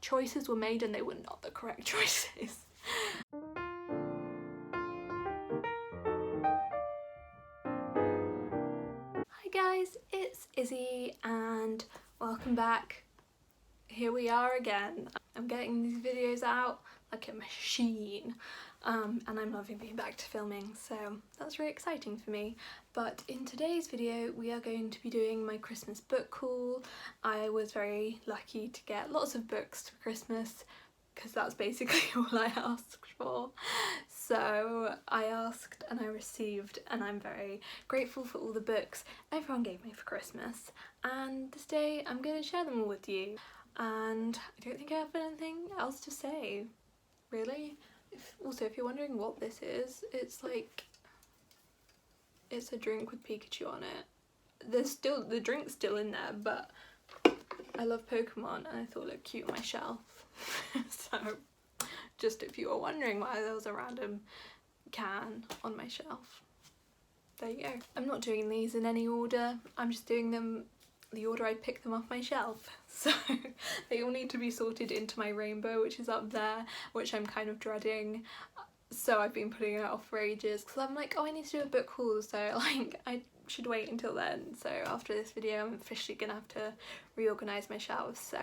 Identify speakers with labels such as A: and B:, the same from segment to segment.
A: choices were made and they were not the correct choices. Hi guys, it's Izzy and welcome back. Here we are again. I'm getting these videos out like a machine, and I'm loving being back to filming, so that's really exciting for me. But in today's video we are going to be doing my Christmas book haul. I was very lucky to get lots of books for Christmas because that's basically all I asked for. So I asked and I received, and I'm very grateful for all the books everyone gave me for Christmas, and this day I'm going to share them all with you. And I don't think I have anything else to say, really. Also, if you're wondering what this is, it's a drink with Pikachu on it. The drink's still in there, but I love Pokemon and I thought it looked cute on my shelf. So, just if you were wondering why there was a random can on my shelf, there you go. I'm not doing these in any order, I'm just doing them the order I picked them off my shelf. So they all need to be sorted into my rainbow, which is up there, which I'm kind of dreading. So I've been putting it off for ages because I'm like, oh, I need to do a book haul, so like I should wait until then. So after this video I'm officially gonna have to reorganise my shelves, so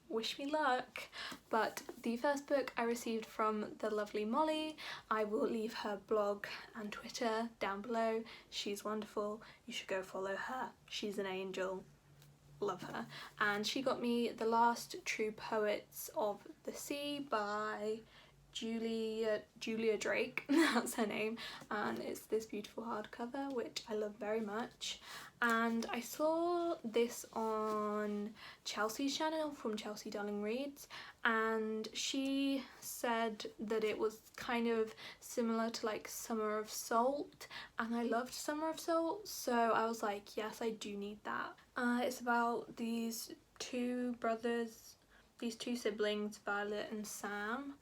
A: wish me luck. But the first book I received from the lovely Molly. I will leave her blog and Twitter down below. She's wonderful, you should go follow her, she's an angel, love her. And she got me The Last True Poets of the Sea by Julia Drake, that's her name, and it's this beautiful hardcover which I love very much. And I saw this on Chelsea's channel from Chelsea Darling Reads, and she said that it was kind of similar to like Summer of Salt, and I loved Summer of Salt, so I was like, yes, I do need that. It's about these two siblings, Violet and Sam,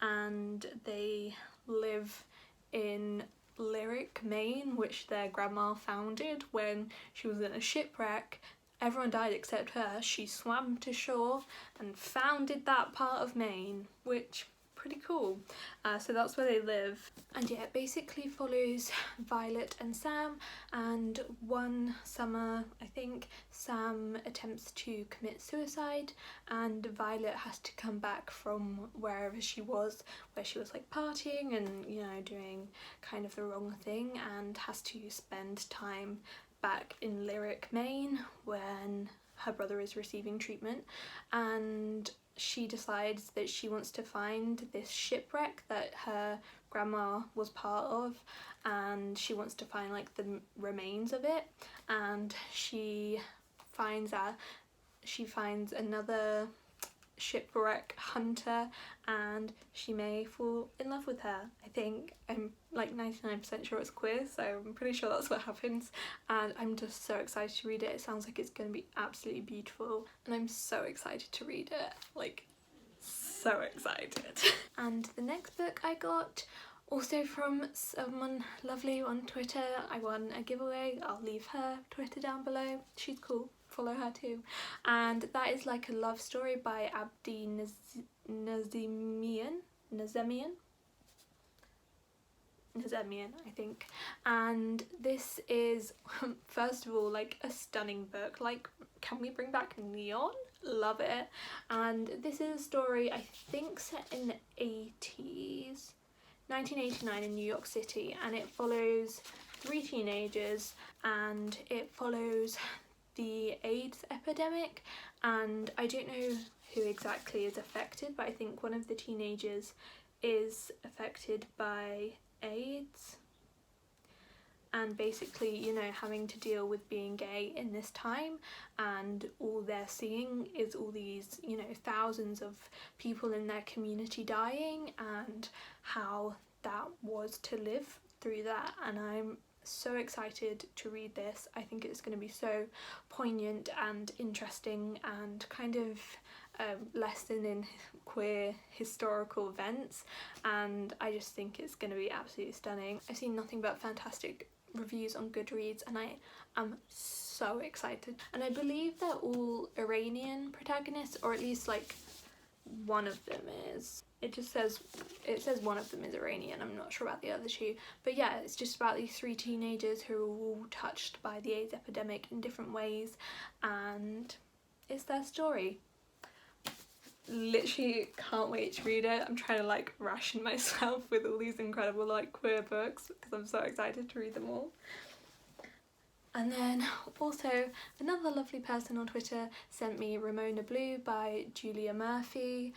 A: and they live in Lyric, Maine, which their grandma founded when she was in a shipwreck. Everyone died except her. She swam to shore and founded that part of Maine, which pretty cool. So that's where they live. And yeah, it basically follows Violet and Sam, and one summer I think Sam attempts to commit suicide and Violet has to come back from wherever she was, where she was like partying and, you know, doing kind of the wrong thing, and has to spend time back in Lyric, Maine when her brother is receiving treatment. And she decides that she wants to find this shipwreck that her grandma was part of, and she wants to find like the remains of it, and she finds another shipwreck hunter and she may fall in love with her. I think I'm like 99% sure it's queer, so I'm pretty sure that's what happens, and I'm just so excited to read it. It sounds like it's going to be absolutely beautiful and I'm so excited to read it, like so excited. And the next book I got, also from someone lovely on Twitter, I won a giveaway. I'll leave her Twitter down below, she's cool, follow her too. And that is like a love story by Abdi Nazemian, I think. And this is, first of all, like a stunning book. Like, can we bring back neon? Love it. And this is a story I think set in the 80s, 1989 in New York City, and it follows 3 teenagers and it follows the AIDS epidemic, and I don't know who exactly is affected, but I think one of the teenagers is affected by AIDS, and basically, you know, having to deal with being gay in this time, and all they're seeing is all these, you know, thousands of people in their community dying, and how that was to live through that. And I'm so excited to read this. I think it's going to be so poignant and interesting and kind of lesson in queer historical events, and I just think it's going to be absolutely stunning. I've seen nothing but fantastic reviews on Goodreads and I am so excited, and I believe they're all Iranian protagonists, or at least like one of them is. It says one of them is Iranian. I'm not sure about the other two, but yeah, it's just about these 3 teenagers who are all touched by the AIDS epidemic in different ways, and it's their story. Literally can't wait to read it. I'm trying to like ration myself with all these incredible like queer books because I'm so excited to read them all. And then also another lovely person on Twitter sent me Ramona Blue by Julie Murphy.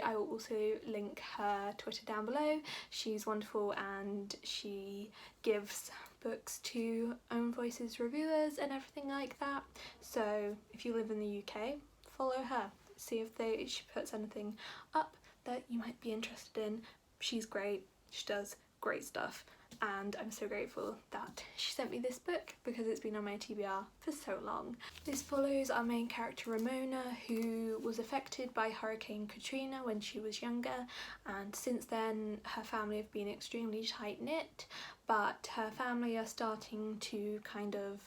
A: I will also link her Twitter down below. She's wonderful and she gives books to Own Voices reviewers and everything like that. So if you live in the UK, follow her. See if she puts anything up that you might be interested in. She's great. She does great stuff. And I'm so grateful that she sent me this book because it's been on my TBR for so long. This follows our main character Ramona, who was affected by Hurricane Katrina when she was younger, and since then her family have been extremely tight-knit, but her family are starting to kind of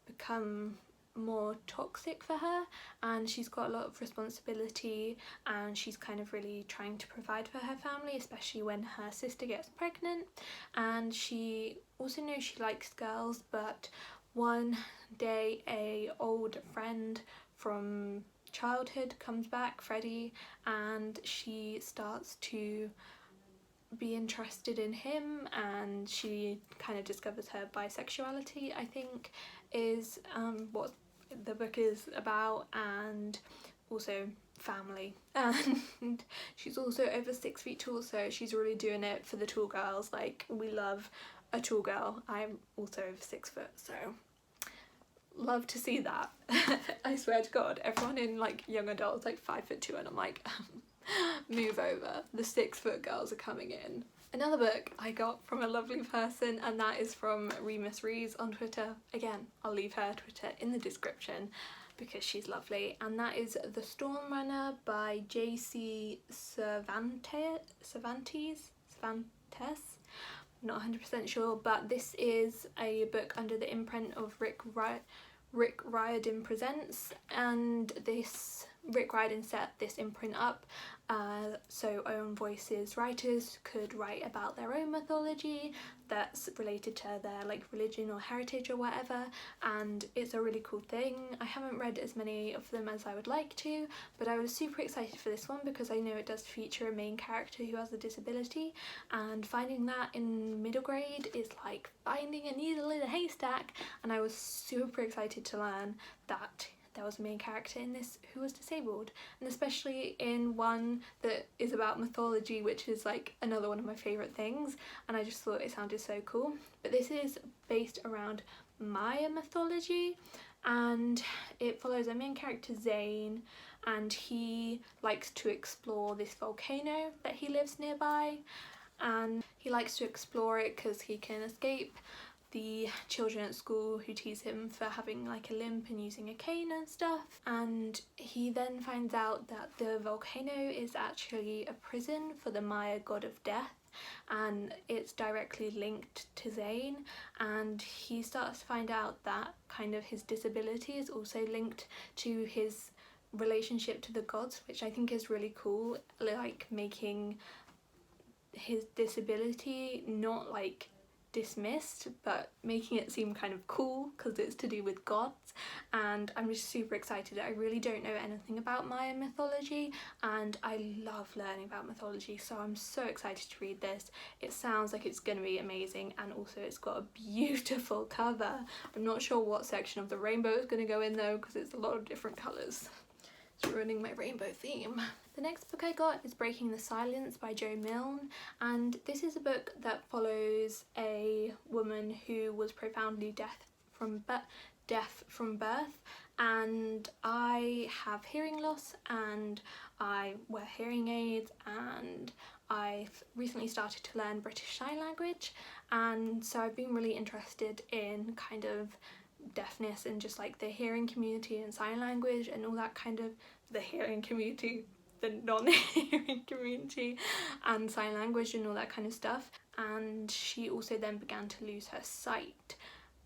A: become more toxic for her, and she's got a lot of responsibility and she's kind of really trying to provide for her family, especially when her sister gets pregnant. And she also knows she likes girls, but one day a old friend from childhood comes back, Freddie, and she starts to be interested in him, and she kind of discovers her bisexuality, I think, is what the book is about, and also family. And she's also over 6 feet tall, so she's really doing it for the tall girls. Like, we love a tall girl. I'm also over 6 foot, so love to see that. I swear to God, everyone in like young adults like 5'2", and I'm like move over, the 6 foot girls are coming in. Another book I got from a lovely person, and that is from Remus Rees on Twitter. Again, I'll leave her Twitter in the description because she's lovely, and that is The Storm Runner by J.C. Cervantes? Not 100% sure, but this is a book under the imprint of Rick Riordan Presents, and Rick Riordan set this imprint up so Own Voices writers could write about their own mythology that's related to their like religion or heritage or whatever, and it's a really cool thing. I haven't read as many of them as I would like to, but I was super excited for this one because I know it does feature a main character who has a disability, and finding that in middle grade is like finding a needle in a haystack, and I was super excited to learn that there was a main character in this who was disabled, and especially in one that is about mythology, which is like another one of my favourite things, and I just thought it sounded so cool. But this is based around Maya mythology, and it follows our main character Zane, and he likes to explore this volcano that he lives nearby, and he likes to explore it because he can escape the children at school who tease him for having like a limp and using a cane and stuff. And he then finds out that the volcano is actually a prison for the Maya god of death, and it's directly linked to Zane, and he starts to find out that kind of his disability is also linked to his relationship to the gods, which I think is really cool, like making his disability not like dismissed, but making it seem kind of cool because it's to do with gods. And I'm just super excited. I really don't know anything about Maya mythology, and I love learning about mythology, so I'm so excited to read this. It sounds like it's going to be amazing, and also it's got a beautiful cover. I'm not sure what section of the rainbow is going to go in though, because it's a lot of different colours. It's ruining my rainbow theme. The next book I got is Breaking the Silence by Jo Milne, and this is a book that follows a woman who was profoundly deaf from birth, and I have hearing loss and I wear hearing aids, and I've recently started to learn British Sign Language, and so I've been really interested in kind of deafness and just like the hearing community and sign language and all that kind of, the hearing community, the non-hearing community and sign language and all that kind of stuff. And she also then began to lose her sight,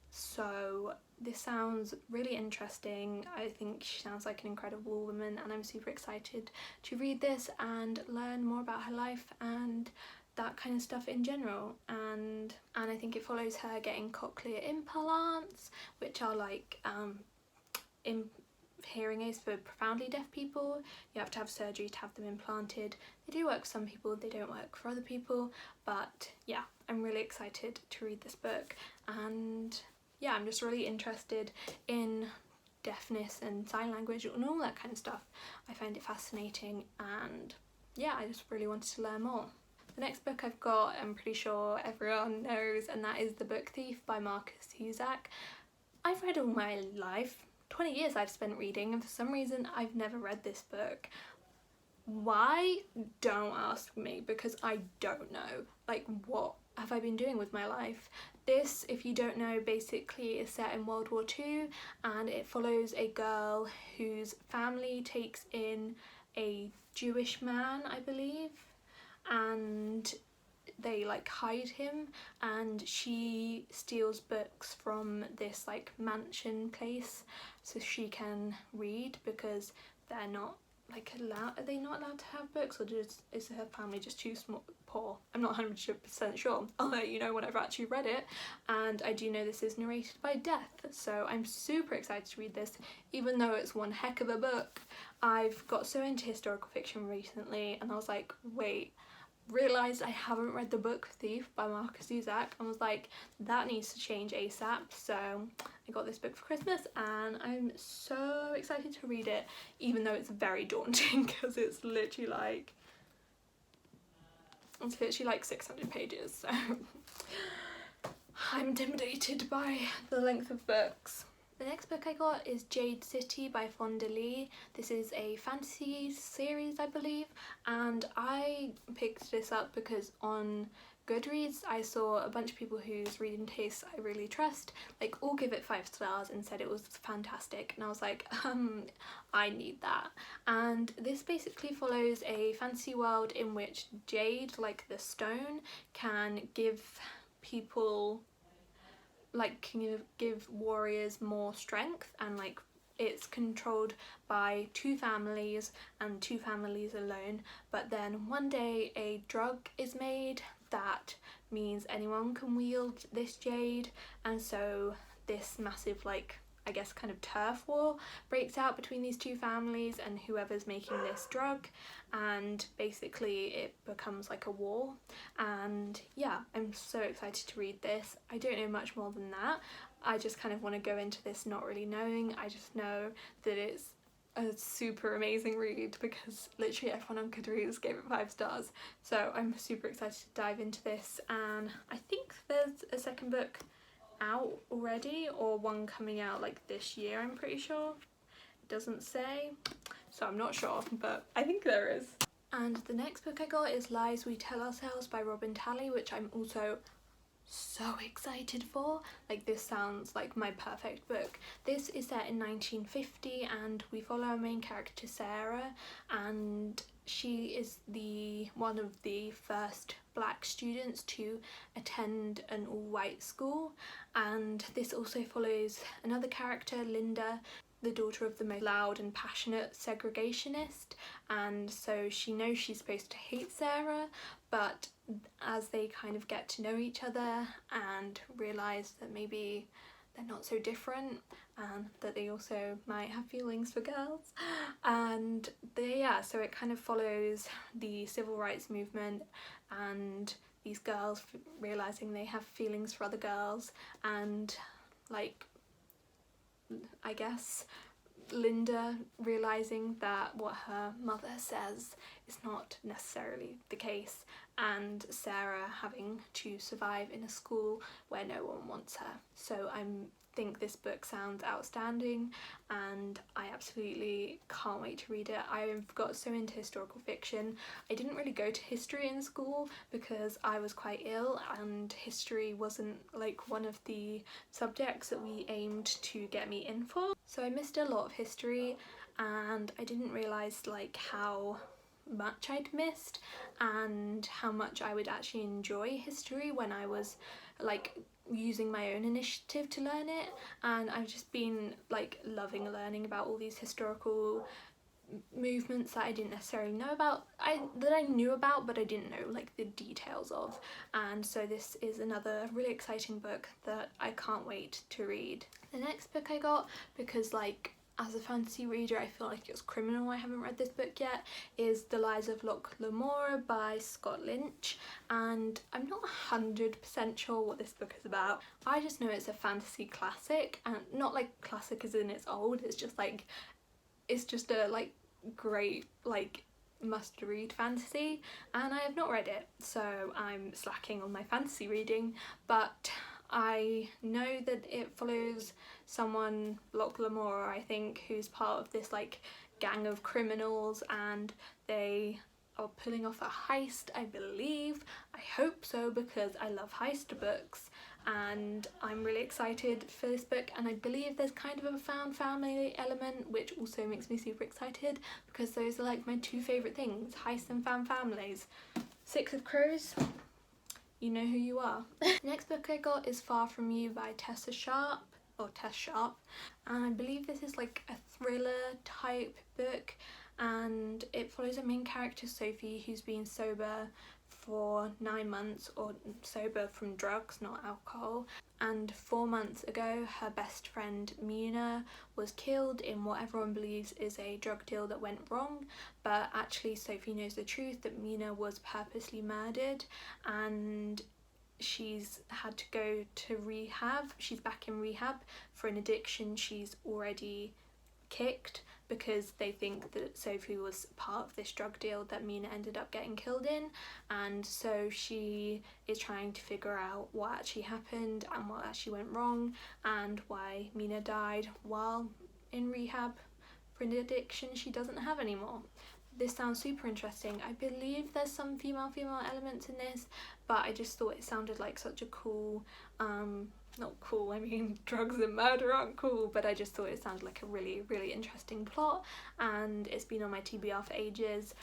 A: so this sounds really interesting. I think she sounds like an incredible woman, and I'm super excited to read this and learn more about her life and that kind of stuff in general. And I think it follows her getting cochlear implants, which are like hearing aids for profoundly deaf people. You have to have surgery to have them implanted. They do work for some people, they don't work for other people, but yeah, I'm really excited to read this book. And yeah, I'm just really interested in deafness and sign language and all that kind of stuff. I find it fascinating, and yeah, I just really wanted to learn more. The next book I've got, I'm pretty sure everyone knows, and that is The Book Thief by Marcus Cusack. I've read all my life. 20 years I've spent reading, and for some reason I've never read this book. Why? Don't ask me, because I don't know. Like, what have I been doing with my life? This, if you don't know, basically is set in World War II, and it follows a girl whose family takes in a Jewish man, I believe, and they like hide him, and she steals books from this like mansion place so she can read, because they're not like allowed, are they not allowed to have books, or just is her family just too poor? I'm not 100% sure. I'll let you know when I've actually read it. And I do know this is narrated by Death, so I'm super excited to read this, even though it's one heck of a book. I've got so into historical fiction recently, and I was like, wait, realised I haven't read The Book Thief by Marcus Cusack, and was like, that needs to change ASAP. So I got this book for Christmas, and I'm so excited to read it, even though it's very daunting, because it's literally like 600 pages, so I'm intimidated by the length of books. The next book I got is Jade City by Fonda Lee. This is a fantasy series, I believe, and I picked this up because on Goodreads I saw a bunch of people whose reading tastes I really trust, like, all give it 5 stars and said it was fantastic, and I was like, I need that. And this basically follows a fantasy world in which Jade, like the stone, can give people, like, can give warriors more strength, and like it's controlled by 2 families and 2 families alone. But then one day a drug is made that means anyone can wield this jade, and so this massive, like, I guess kind of turf war breaks out between these 2 families and whoever's making this drug, and basically it becomes like a war. And yeah, I'm so excited to read this. I don't know much more than that. I just kind of want to go into this not really knowing. I just know that it's a super amazing read because literally everyone on Goodreads gave it 5 stars. So I'm super excited to dive into this, and I think there's a second book out already, or one coming out like this year, I'm pretty sure. It doesn't say, so I'm not sure, but I think there is. And the next book I got is Lies We Tell Ourselves by Robin Talley, which I'm also so excited for. Like, this sounds like my perfect book. This is set in 1950, and we follow our main character Sarah, and she is one of the first black students to attend an all-white school. And this also follows another character, Linda, the daughter of the most loud and passionate segregationist, and so she knows she's supposed to hate Sarah, but as they kind of get to know each other and realise that maybe they're not so different, and that they also might have feelings for girls, and so it kind of follows the civil rights movement and these girls realising they have feelings for other girls, and like, I guess Linda realising that what her mother says is not necessarily the case, and Sarah having to survive in a school where no one wants her. So I think this book sounds outstanding, and I absolutely can't wait to read it. I've got so into historical fiction. I didn't really go to history in school because I was quite ill, and history wasn't like one of the subjects that we aimed to get me in for. So I missed a lot of history, and I didn't realise like how much I'd missed and how much I would actually enjoy history when I was like using my own initiative to learn it, and I've just been like loving learning about all these historical movements that I didn't necessarily know about, that I knew about but I didn't know like the details of, and so this is another really exciting book that I can't wait to read. The next book I got, because like as a fantasy reader I feel like it's criminal I haven't read this book yet, is The Lies of Locke, Lamora by Scott Lynch, and I'm not 100% sure what this book is about. I just know it's a fantasy classic, and not like classic as in it's old, it's just a like great like must read fantasy, and I have not read it, so I'm slacking on my fantasy reading, but I know that it follows someone, Locke Lamora I think, who's part of this like gang of criminals, and they are pulling off a heist, I believe. I hope so, because I love heist books, and I'm really excited for this book, and I believe there's kind of a found family element, which also makes me super excited, because those are like my two favourite things, heists and found families. Six of Crows, you know who you are. The next book I got is Far From You by Tess Sharp, and I believe this is like a thriller type book, and it follows a main character, Sophie, who's been sober for 9 months, or sober from drugs, not alcohol, and 4 months ago her best friend Mina was killed in what everyone believes is a drug deal that went wrong, but actually Sophie knows the truth, that Mina was purposely murdered, and she's had to go to rehab. She's back in rehab for an addiction she's already kicked, because they think that Sophie was part of this drug deal that Mina ended up getting killed in, and so she is trying to figure out what actually happened and what actually went wrong, and why Mina died while in rehab for an addiction she doesn't have anymore. This sounds super interesting. I believe there's some female elements in this, but I just thought it sounded like such a cool, not cool, I mean drugs and murder aren't cool, but I just thought it sounded like a really interesting plot, and it's been on my TBR for ages,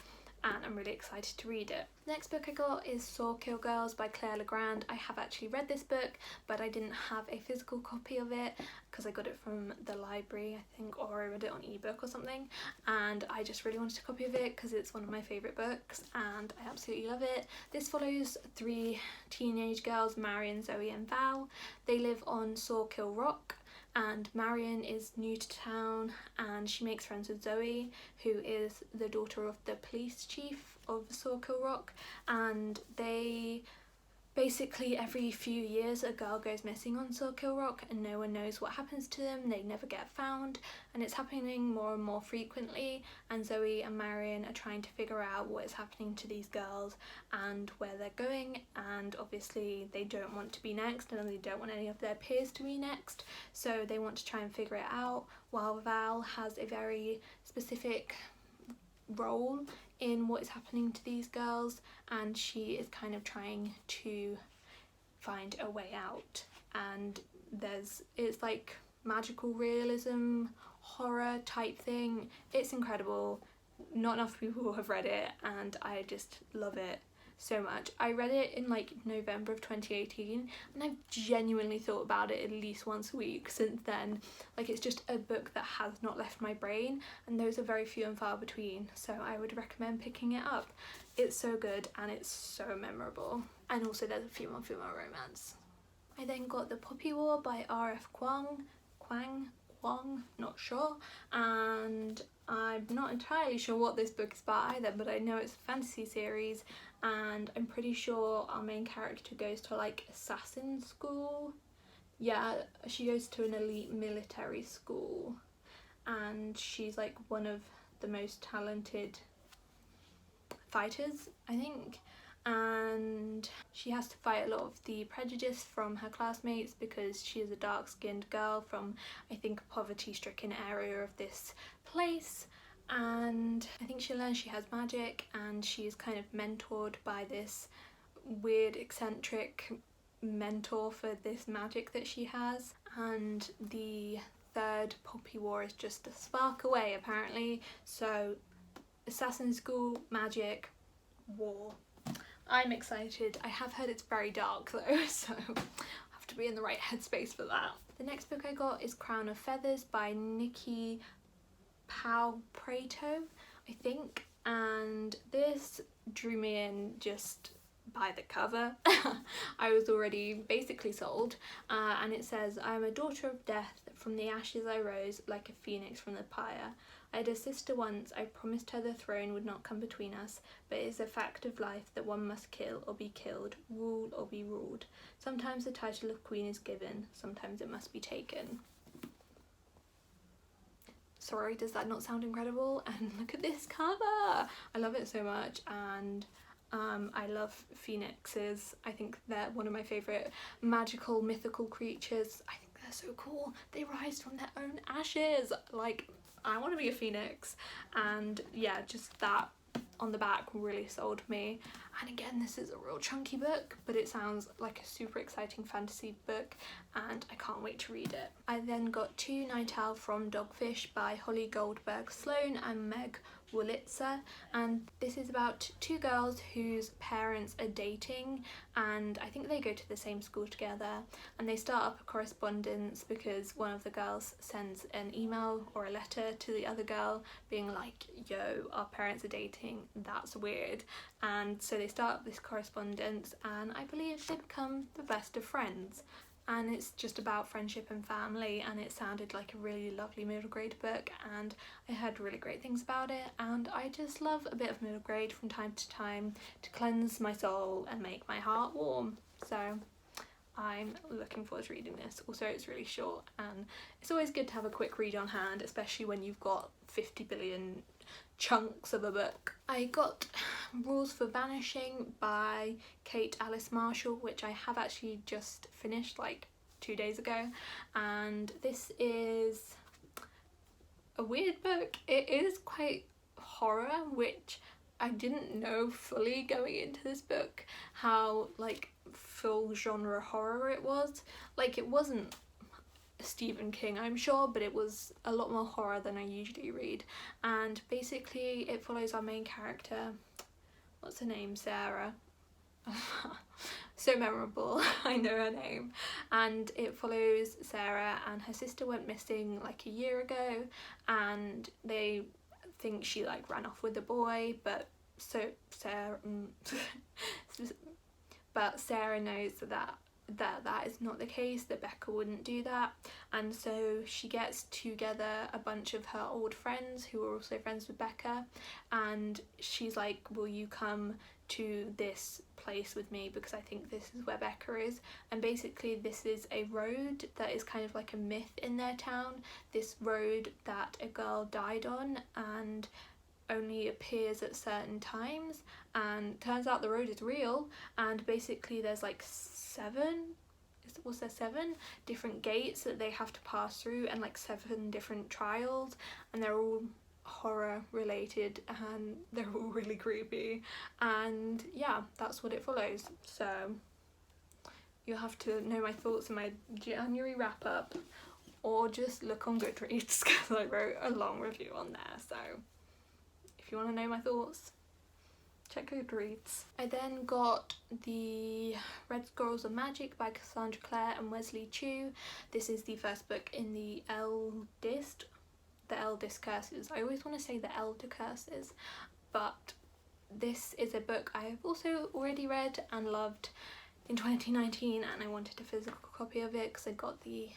A: and I'm really excited to read it. Next book I got is Saw Kill Girls by Claire Legrand. I have actually read this book, but I didn't have a physical copy of it because I got it from the library, I think, or I read it on ebook or something, and I just really wanted a copy of it because it's one of my favourite books and I absolutely love it. This follows 3 teenage girls, Marion, Zoe and Val. They live on Sawkill Rock, and Marion is new to town and she makes friends with Zoe, who is the daughter of the police chief of Sawkill Rock, and they basically every few years a girl goes missing on Sawkill Rock and no one knows what happens to them. They never get found, and it's happening more and more frequently, and Zoe and Marion are trying to figure out what is happening to these girls and where they're going, and obviously they don't want to be next and they don't want any of their peers to be next, so they want to try and figure it out, while Val has a very specific role in what is happening to these girls, and she is kind of trying to find a way out. And it's like magical realism, horror type thing. It's incredible. Not enough people have read it and I just love it so much. I read it in like November of 2018 and I've genuinely thought about it at least once a week since then. Like, it's just a book that has not left my brain, and those are very few and far between, so I would recommend picking it up. It's so good and it's so memorable, and also there's a female romance. I then got The Poppy War by R.F. Kwang, not sure, and I'm not entirely sure what this book is about either, but I know it's a fantasy series, and I'm pretty sure our main character goes to like assassin school. Yeah, she goes to an elite military school, and she's like one of the most talented fighters, I think, and she has to fight a lot of the prejudice from her classmates because she is a dark-skinned girl from, I think, a poverty-stricken area of this place, and I think she learns she has magic, and she's kind of mentored by this weird eccentric mentor for this magic that she has, and the third Poppy War is just a spark away apparently. So assassin school, magic, war. I'm excited. I have heard it's very dark though, so I have have to be in the right headspace for that. The next book I got is Crown of Feathers by Nikki Palprato, I think, and this drew me in just by the cover. I was already basically sold, and it says, "I am a daughter of death, from the ashes I rose like a phoenix from the pyre. I had a sister once, I promised her the throne would not come between us, but it is a fact of life that one must kill or be killed, rule or be ruled. Sometimes the title of queen is given, sometimes it must be taken." Sorry, does that not sound incredible? And look at this cover! I love it so much, and I love phoenixes. I think they're one of my favourite magical, mythical creatures. I think they're so cool. They rise from their own ashes. Like, I want to be a phoenix. And yeah, just that on the back really sold me. And again, this is a real chunky book, but it sounds like a super exciting fantasy book, and I can't wait to read it. I then got Two Night Owl from Dogfish by Holly Goldberg Sloan and Meg Wolitzer, and this is about two girls whose parents are dating, and I think they go to the same school together, and they start up a correspondence because one of the girls sends an email or a letter to the other girl being like, "Yo, our parents are dating, that's weird." And so they start up this correspondence, and I believe they become the best of friends. And it's just about friendship and family, and it sounded like a really lovely middle grade book, and I heard really great things about it, and I just love a bit of middle grade from time to time to cleanse my soul and make my heart warm. So I'm looking forward to reading this. Also, it's really short, and it's always good to have a quick read on hand, especially when you've got 50 billion chunks of a book. I got Rules for Banishing by Kate Alice Marshall, which I have actually just finished like 2 days ago, and this is a weird book. It is quite horror, which I didn't know fully going into this book how like full genre horror it was. Like, it wasn't Stephen King, I'm sure, but it was a lot more horror than I usually read. And basically it follows our main character, what's her name, Sarah. So memorable, I know her name. And it follows Sarah, and her sister went missing like a year ago, and they think she like ran off with a boy, but Sarah knows that is not the case, that Becca wouldn't do that, and so she gets together a bunch of her old friends who are also friends with Becca, and she's like, "Will you come to this place with me, because I think this is where Becca is." And basically this is a road that is kind of like a myth in their town, this road that a girl died on and only appears at certain times, and turns out the road is real, and basically there's like seven different gates that they have to pass through, and like 7 different trials, and they're all horror related, and they're all really creepy, and yeah, that's what it follows. So you'll have to know my thoughts in my January wrap up, or just look on Goodreads because I wrote a long review on there, so if you want to know my thoughts, check Goodreads. I then got the Red Squirrels of Magic by Cassandra Clare and Wesley Chu. This is the first book in the Eldest Curses. I always want to say the Elder Curses, but this is a book I have also already read and loved in 2019, and I wanted a physical copy of it because I got the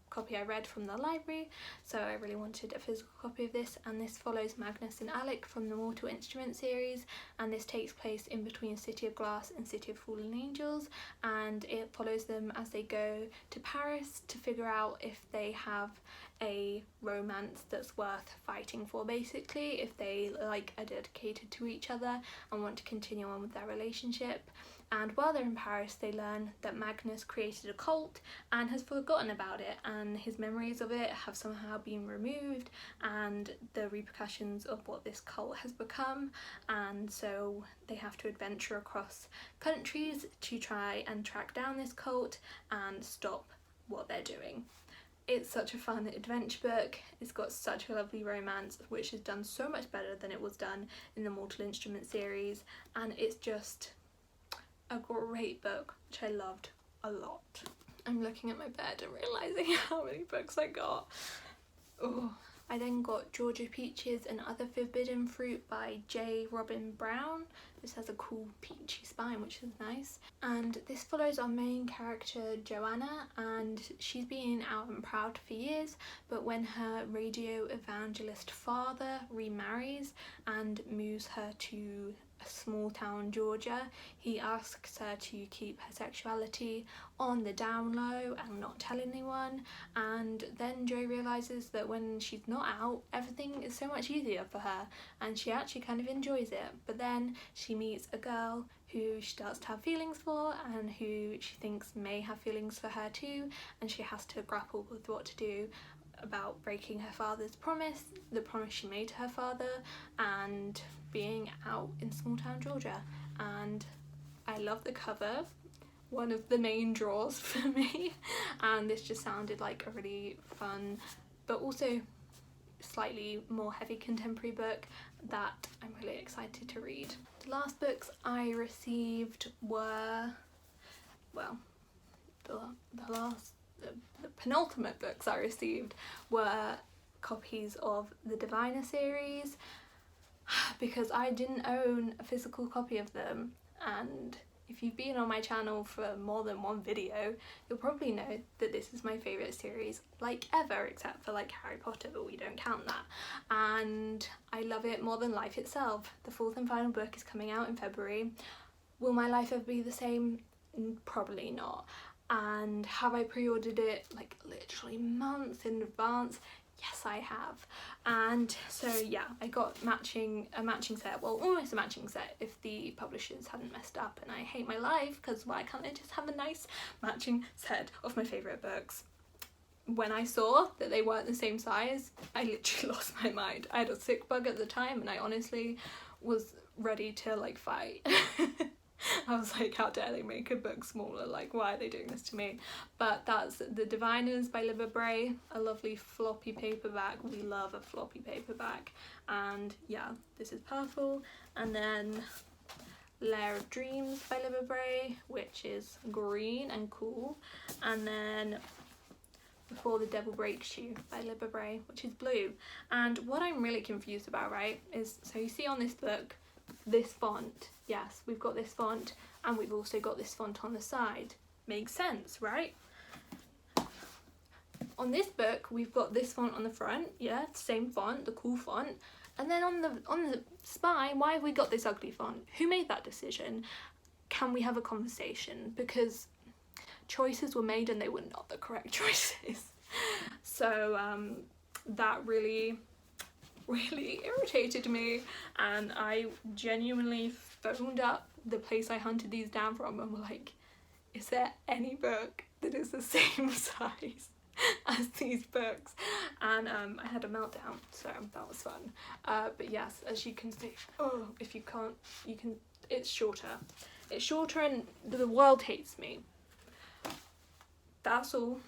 A: copy I read from the library, so I really wanted a physical copy of this. And this follows Magnus and Alec from the Mortal Instrument series, and this takes place in between City of Glass and City of Fallen Angels, and it follows them as they go to Paris to figure out if they have a romance that's worth fighting for, basically, if they like are dedicated to each other and want to continue on with their relationship. And while they're in Paris, they learn that Magnus created a cult and has forgotten about it, and his memories of it have somehow been removed, and the repercussions of what this cult has become, and so they have to adventure across countries to try and track down this cult and stop what they're doing. It's such a fun adventure book. It's got such a lovely romance, which is done so much better than it was done in the Mortal Instrument series, and it's just a great book which I loved a lot. I'm looking at my bed and realising how many books I got. Oh, I then got Georgia Peaches and Other Forbidden Fruit by J. Robin Brown. This has a cool peachy spine, which is nice. And this follows our main character Joanna, and she's been out and proud for years, but when her radio evangelist father remarries and moves her to a small town Georgia, he asks her to keep her sexuality on the down low and not tell anyone. And then Jo realises that when she's not out, everything is so much easier for her and she actually kind of enjoys it. But then she meets a girl who she starts to have feelings for and who she thinks may have feelings for her too, and she has to grapple with what to do about breaking her father's promise, the promise she made to her father, and being out in small town Georgia. And I love the cover, one of the main draws for me, and this just sounded like a really fun but also slightly more heavy contemporary book that I'm really excited to read. The last books I received were, well, the penultimate books I received were copies of the Diviner series, because I didn't own a physical copy of them, and if you've been on my channel for more than one video, you'll probably know that this is my favourite series like ever, except for like Harry Potter, but we don't count that. And I love it more than life itself. The fourth and final book is coming out in February. Will my life ever be the same? Probably not. And have I pre-ordered it like literally months in advance? Yes, I have. And so yeah, I got a matching set, well, almost a matching set if the publishers hadn't messed up, and I hate my life because why can't I just have a nice matching set of my favourite books? When I saw that they weren't the same size, I literally lost my mind. I had a sick bug at the time and I honestly was ready to like fight. I was like, how dare they make a book smaller, like why are they doing this to me? But that's The Diviners by Libba Bray, a lovely floppy paperback. We love a floppy paperback, and yeah, this is purple. And then Lair of Dreams by Libba Bray, which is green and cool. And then Before the Devil Breaks You by Libba Bray, which is blue. And what I'm really confused about, right, is, so you see on this book, this font, yes, we've got this font and we've also got this font on the side. Makes sense, right? On this book we've got this font on the front, yeah, same font, the cool font, and then on the spine, why have we got this ugly font? Who made that decision? Can we have a conversation? Because choices were made and they were not the correct choices. So that really irritated me, and I genuinely phoned up the place I hunted these down from and were like, is there any book that is the same size as these books? And I had a meltdown, so that was fun. But yes, as you can see, oh, if you can't, you can, it's shorter and the world hates me. That's all.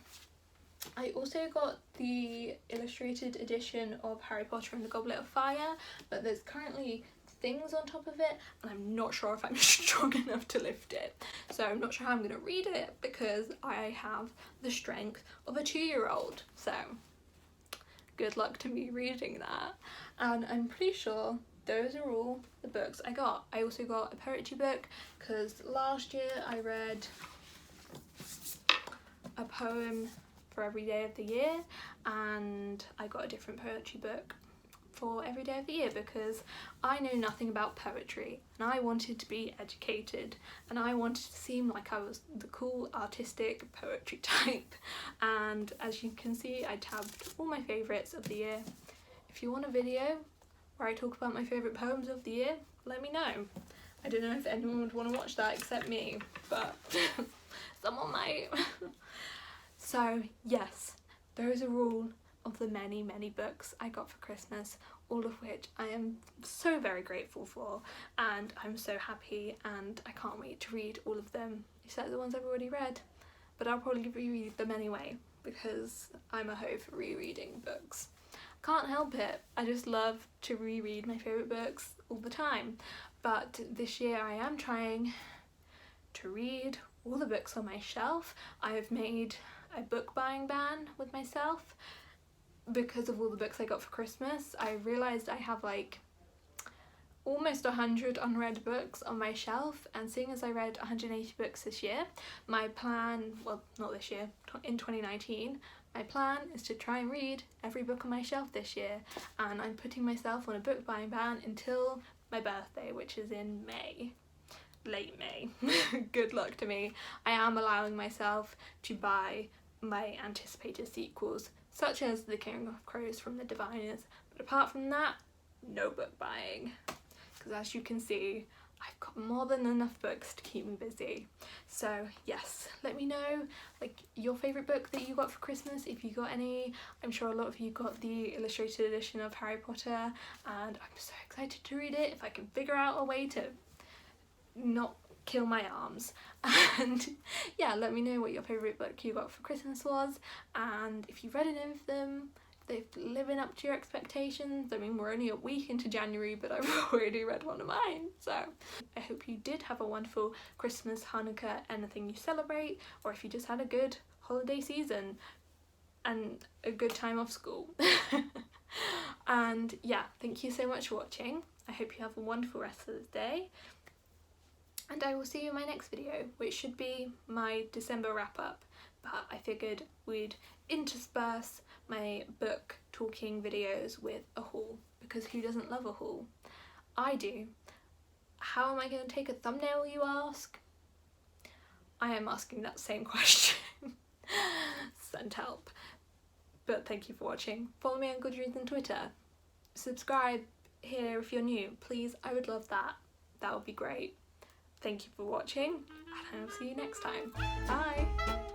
A: I also got the illustrated edition of Harry Potter and the Goblet of Fire, but there's currently things on top of it and I'm not sure if I'm strong enough to lift it. So I'm not sure how I'm going to read it because I have the strength of a 2-year-old. So good luck to me reading that. And I'm pretty sure those are all the books I got. I also got a poetry book because last year I read a poem for every day of the year, and I got a different poetry book for every day of the year because I know nothing about poetry and I wanted to be educated and I wanted to seem like I was the cool artistic poetry type. And as you can see, I tabbed all my favourites of the year. If you want a video where I talk about my favourite poems of the year, let me know. I don't know if anyone would want to watch that except me, but someone might. So yes, those are all of the many books I got for Christmas, all of which I am so very grateful for, and I'm so happy and I can't wait to read all of them, except the ones I've already read. But I'll probably reread them anyway because I'm a hoe for rereading books. Can't help it, I just love to reread my favourite books all the time. But this year I am trying to read all the books on my shelf. I've made a book buying ban with myself because of all the books I got for Christmas. I realised I have like almost 100 unread books on my shelf, and seeing as I read 180 books this year, my plan, well not this year, in 2019, my plan is to try and read every book on my shelf this year, and I'm putting myself on a book buying ban until my birthday, which is in May. Late May. Good luck to me. I am allowing myself to buy my anticipated sequels, such as The King of Crows from the Diviners, but apart from that, no book buying. Because as you can see, I've got more than enough books to keep me busy. So yes, let me know like your favourite book that you got for Christmas, if you got any. I'm sure a lot of you got the illustrated edition of Harry Potter, and I'm so excited to read it if I can figure out a way to not kill my arms. And yeah, let me know what your favourite book you got for Christmas was, and if you've read any of them, they've living up to your expectations. I mean, we're only a week into January, but I've already read one of mine. So I hope you did have a wonderful Christmas, Hanukkah, anything you celebrate, or if you just had a good holiday season and a good time off school. And yeah, thank you so much for watching. I hope you have a wonderful rest of the day, and I will see you in my next video, which should be my December wrap up, but I figured we'd intersperse my book talking videos with a haul, because who doesn't love a haul? I do. How am I going to take a thumbnail, you ask? I am asking that same question. Send help. But thank you for watching. Follow me on Goodreads and Twitter. Subscribe here if you're new, please. I would love that. That would be great. Thank you for watching, and I will see you next time. Bye!